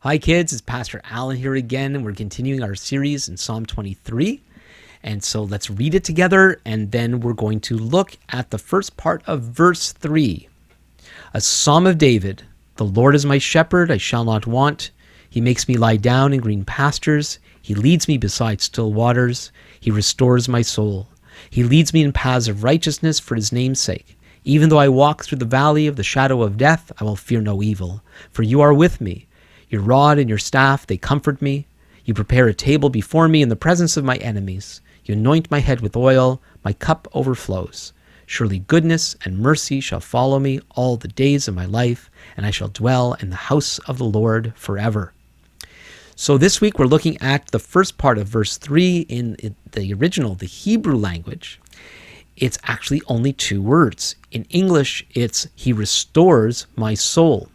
Hi kids, it's Pastor Alan here again, and we're continuing our series in Psalm 23. And so let's read it together, and then we're going to look at the first part of verse 3. A Psalm of David. The Lord is my shepherd, I shall not want. He makes me lie down in green pastures. He leads me beside still waters. He restores my soul. He leads me in paths of righteousness for his name's sake. Even though I walk through the valley of the shadow of death, I will fear no evil, for you are with me. Your rod and your staff, they comfort me. You prepare a table before me in the presence of my enemies. You anoint my head with oil. My cup overflows. Surely goodness and mercy shall follow me all the days of my life, and I shall dwell in the house of the Lord forever. So this week we're looking at the first part of verse 3 in the original, the Hebrew language. It's actually only two words. In English, it's He restores my soul.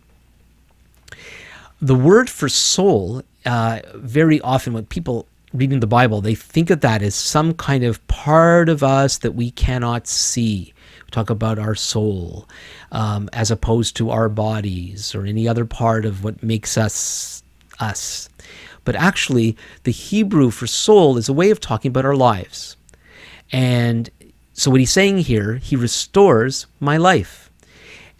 The word for soul, very often when people reading the Bible, they think of that as some kind of part of us that we cannot see. We talk about our soul as opposed to our bodies or any other part of what makes us us. But actually, the Hebrew for soul is a way of talking about our lives. And so what he's saying here, He restores my life.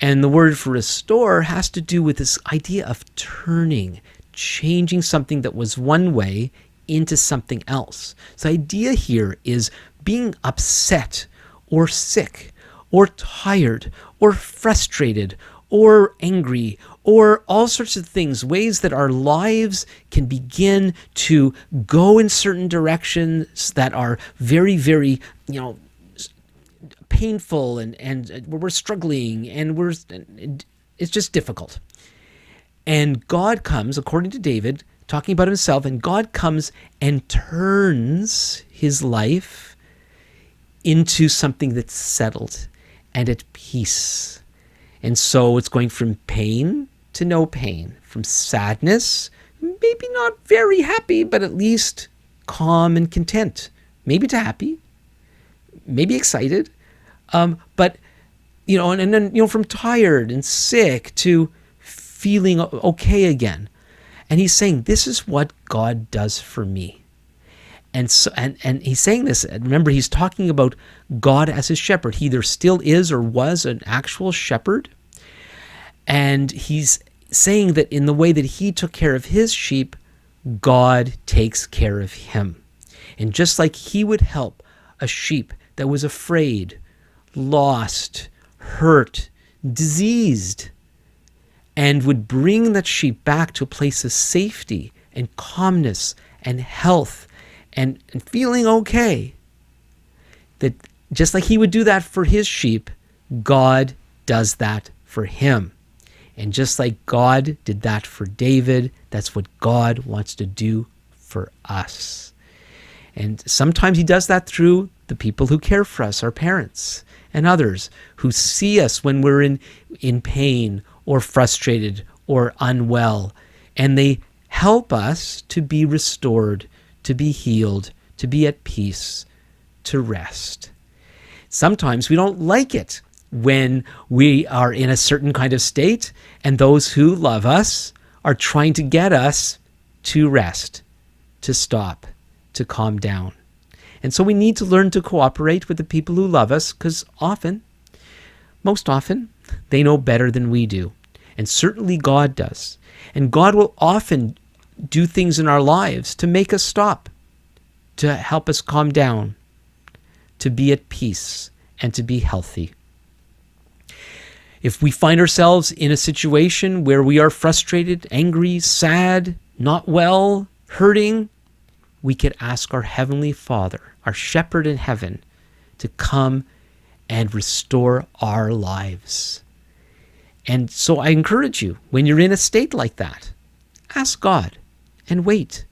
And the word for restore has to do with this idea of turning, changing something that was one way into something else. So the idea here is being upset or sick or tired or frustrated or angry or all sorts of things, ways that our lives can begin to go in certain directions that are very, very, painful and we're struggling and it's just difficult. And God comes, according to David, talking about himself, and God comes and turns his life into something that's settled and at peace. And so it's going from pain to no pain, from sadness, maybe not very happy, but at least calm and content, maybe to happy, maybe excited. But then from tired and sick to feeling okay again. And he's saying, this is what God does for me. And so, and he's saying this, remember, he's talking about God as his shepherd. He either still is or was an actual shepherd. And he's saying that in the way that he took care of his sheep, God takes care of him. And just like he would help a sheep that was afraid, lost, hurt, diseased, and would bring that sheep back to a place of safety and calmness and health and feeling okay, that just like he would do that for his sheep, God does that for him. And just like God did that for David, that's what God wants to do for us. And sometimes he does that through the people who care for us, our parents and others who see us when we're in pain or frustrated or unwell, and they help us to be restored, to be healed, to be at peace, to rest. Sometimes we don't like it when we are in a certain kind of state and those who love us are trying to get us to rest, to stop, to calm down. And so we need to learn to cooperate with the people who love us, because most often, they know better than we do. And certainly God does. And God will often do things in our lives to make us stop, to help us calm down, to be at peace, and to be healthy. If we find ourselves in a situation where we are frustrated, angry, sad, not well, hurting, we could ask our Heavenly Father, our shepherd in heaven, to come and restore our lives. And so I encourage you, when you're in a state like that, ask God and wait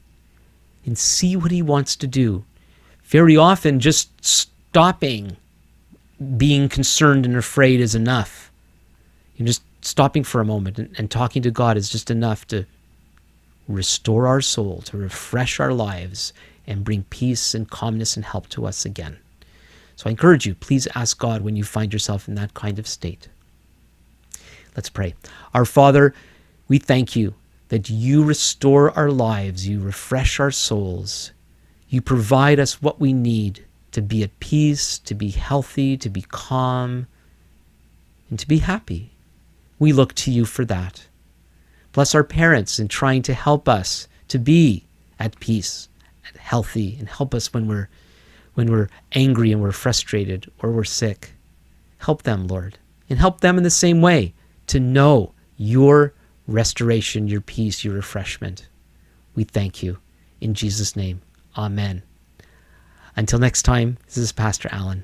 and see what he wants to do. Very often, just stopping being concerned and afraid is enough. Just stopping for a moment and talking to God is just enough to restore our soul, to refresh our lives, and bring peace and calmness and help to us again. So I encourage you, please ask God when you find yourself in that kind of state. Let's pray. Our Father, we thank you that you restore our lives, you refresh our souls, you provide us what we need to be at peace, to be healthy, to be calm, and to be happy. We look to you for that. Bless our parents in trying to help us to be at peace and healthy, and help us when we're angry and we're frustrated or we're sick. Help them, Lord, and help them in the same way to know your restoration, your peace, your refreshment. We thank you. In Jesus' name, amen. Until next time, this is Pastor Allen.